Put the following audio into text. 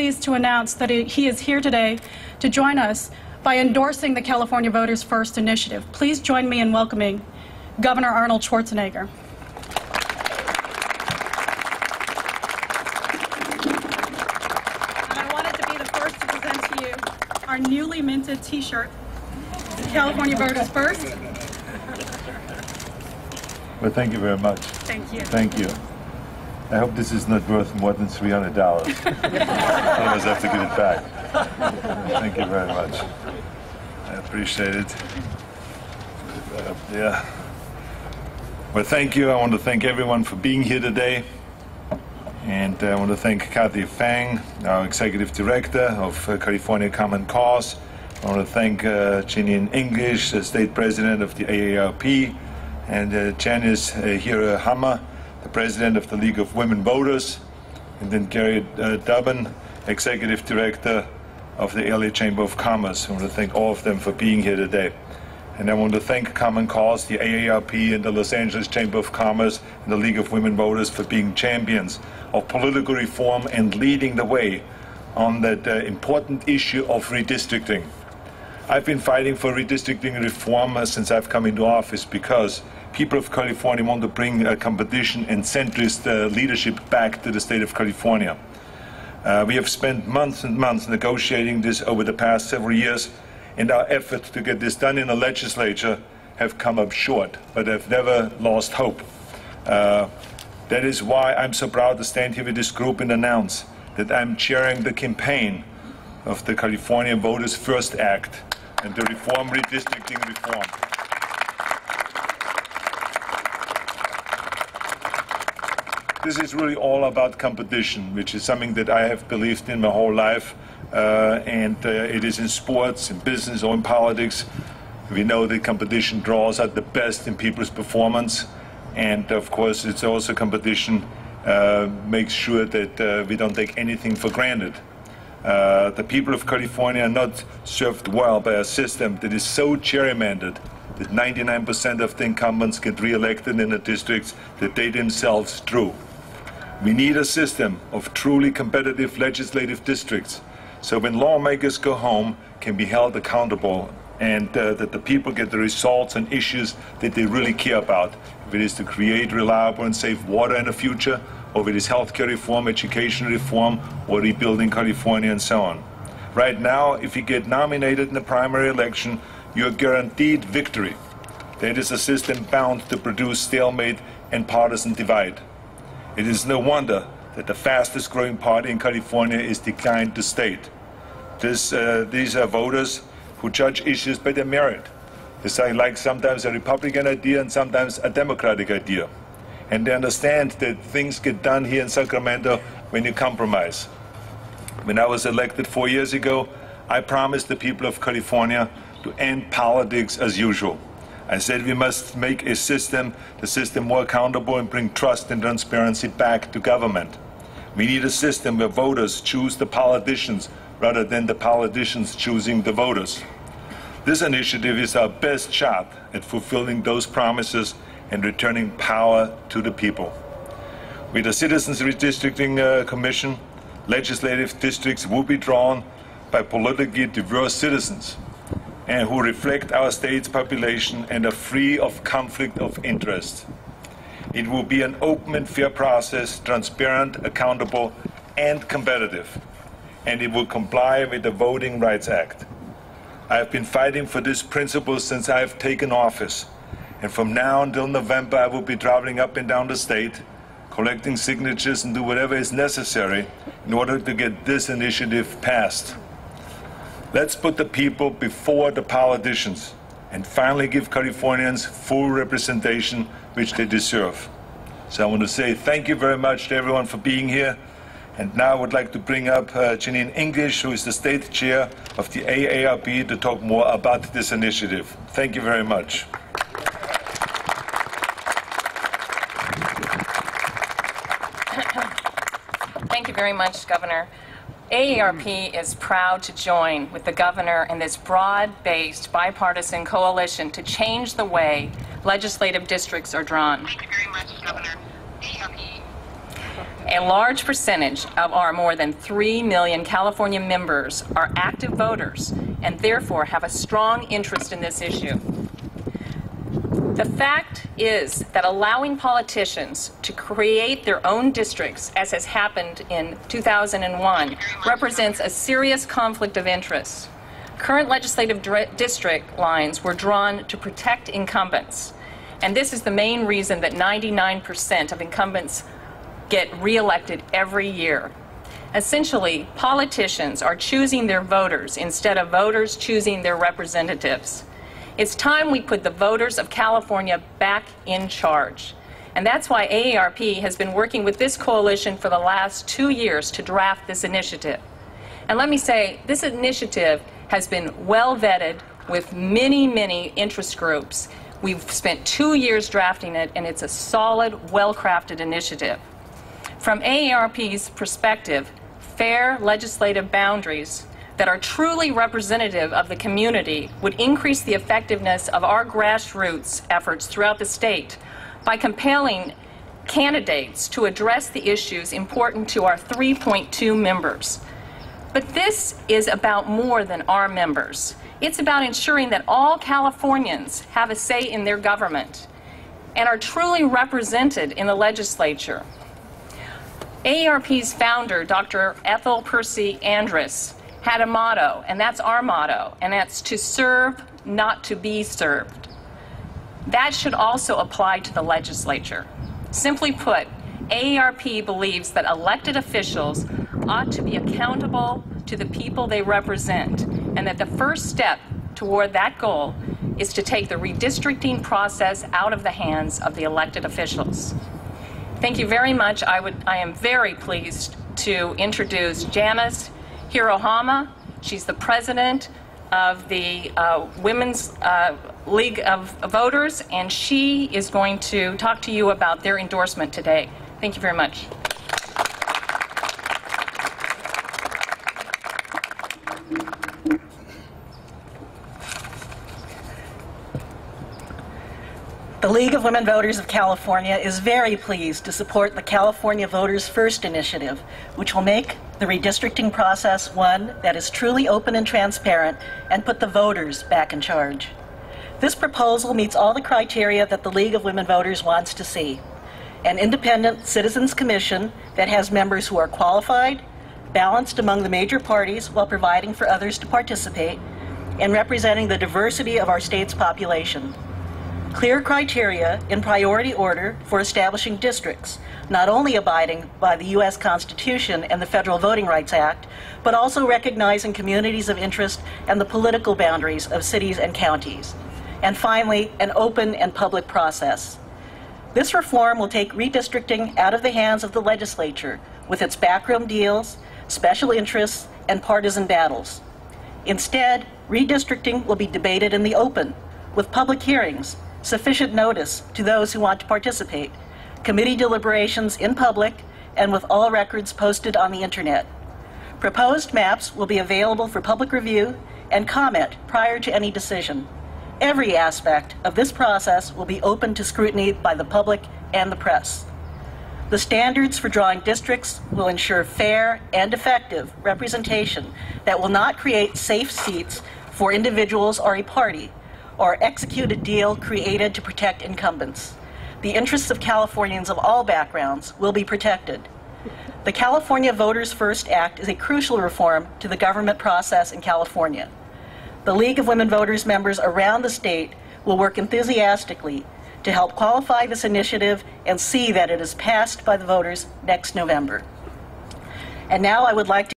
pleased to announce that he is here today to join us by endorsing the California Voters First initiative. Please join me in welcoming Governor Arnold Schwarzenegger. And I wanted to be the first to present to you our newly minted T-shirt, California Voters First. Well, thank you very much. Thank you. Thank you. I hope this is not worth more than $300. Otherwise I have to give it back. Thank you very much. I appreciate it. Yeah. Well, thank you. I want to thank everyone for being here today. And I want to thank Kathy Fang, our Executive Director of California Common Cause. I want to thank Janine English, the State President of the AARP, and Janice Hammer, the President of the League of Women Voters, and then Gary Dubin, Executive Director of the LA Chamber of Commerce. I want to thank all of them for being here today. And I want to thank Common Cause, the AARP, and the Los Angeles Chamber of Commerce, and the League of Women Voters for being champions of political reform and leading the way on that important issue of redistricting. I've been fighting for redistricting reform since I've come into office because people of California want to bring competition and centrist leadership back to the state of California. We have spent months and months negotiating this over the past several years, and our efforts to get this done in the legislature have come up short, but I've never lost hope. That is why I'm so proud to stand here with this group and announce that I'm chairing the campaign of the California Voters First Act and the redistricting reform. This is really all about competition, which is something that I have believed in my whole life, and it is in sports, in business, or in politics. We know that competition draws out the best in people's performance, and of course it's also competition makes sure that we don't take anything for granted. The people of California are not served well by a system that is so gerrymandered that 99% of the incumbents get re-elected in the districts that they themselves drew. We need a system of truly competitive legislative districts, so when lawmakers go home, can be held accountable, and that the people get the results and issues that they really care about. If it is to create reliable and safe water in the future, or if it is healthcare reform, education reform, or rebuilding California, and so on. Right now, if you get nominated in the primary election, you're guaranteed victory. That is a system bound to produce stalemate and partisan divide. It is no wonder that the fastest growing party in California is declined to state. These are voters who judge issues by their merit. They like sometimes a Republican idea and sometimes a Democratic idea. And they understand that things get done here in Sacramento when you compromise. When I was elected 4 years ago, I promised the people of California to end politics as usual. I said we must make the system more accountable and bring trust and transparency back to government. We need a system where voters choose the politicians rather than the politicians choosing the voters. This initiative is our best shot at fulfilling those promises and returning power to the people. With the Citizens Redistricting Commission, legislative districts will be drawn by politically diverse citizens and who reflect our state's population and are free of conflict of interest. It will be an open and fair process, transparent, accountable, and competitive, and it will comply with the Voting Rights Act. I have been fighting for this principle since I have taken office, and from now until November I will be traveling up and down the state, collecting signatures and do whatever is necessary in order to get this initiative passed. Let's put the people before the politicians and finally give Californians full representation which they deserve. So I want to say thank you very much to everyone for being here. And now I would like to bring up Janine English, who is the state chair of the AARP, to talk more about this initiative. Thank you very much. Thank you very much, Governor. AARP is proud to join with the governor in this broad-based bipartisan coalition to change the way legislative districts are drawn. Thank you very much, Governor. AARP A large percentage of our more than 3 million California members are active voters and therefore have a strong interest in this issue. The fact is that allowing politicians to create their own districts, as has happened in 2001, represents a serious conflict of interest. Current legislative district lines were drawn to protect incumbents, and this is the main reason that 99% of incumbents get reelected every year. Essentially, politicians are choosing their voters instead of voters choosing their representatives. It's time we put the voters of California back in charge. And that's why AARP has been working with this coalition for the last 2 years to draft this initiative. And let me say, this initiative has been well vetted with many, many interest groups. We've spent 2 years drafting it, and it's a solid, well-crafted initiative. From AARP's perspective, fair legislative boundaries that are truly representative of the community would increase the effectiveness of our grassroots efforts throughout the state by compelling candidates to address the issues important to our 3.2 members. But this is about more than our members. It's about ensuring that all Californians have a say in their government and are truly represented in the legislature. AARP's founder, Dr. Ethel Percy Andrus, had a motto, and that's our motto, and that's to serve, not to be served. That should also apply to the legislature. Simply put, AARP believes that elected officials ought to be accountable to the people they represent, and that the first step toward that goal is to take the redistricting process out of the hands of the elected officials. Thank you very much. I am very pleased to introduce Janice Hirohama. She's the president of the Women's League of Voters, and she is going to talk to you about their endorsement today. Thank you very much. The League of Women Voters of California is very pleased to support the California Voters First initiative, which will make the redistricting process one that is truly open and transparent and put the voters back in charge. This proposal meets all the criteria that the League of Women Voters wants to see. An independent citizens commission that has members who are qualified, balanced among the major parties while providing for others to participate, and representing the diversity of our state's population. Clear criteria in priority order for establishing districts, not only abiding by the U.S. Constitution and the Federal Voting Rights Act, but also recognizing communities of interest and the political boundaries of cities and counties. And finally, an open and public process. This reform will take redistricting out of the hands of the legislature with its backroom deals, special interests, and partisan battles. Instead, redistricting will be debated in the open, with public hearings, sufficient notice to those who want to participate, committee deliberations in public, and with all records posted on the internet. Proposed maps will be available for public review and comment prior to any decision. Every aspect of this process will be open to scrutiny by the public and the press. The standards for drawing districts will ensure fair and effective representation that will not create safe seats for individuals or a party, or execute a deal created to protect incumbents. The interests of Californians of all backgrounds will be protected. The California Voters First Act is a crucial reform to the government process in California. The League of Women Voters members around the state will work enthusiastically to help qualify this initiative and see that it is passed by the voters next November. And now I would like to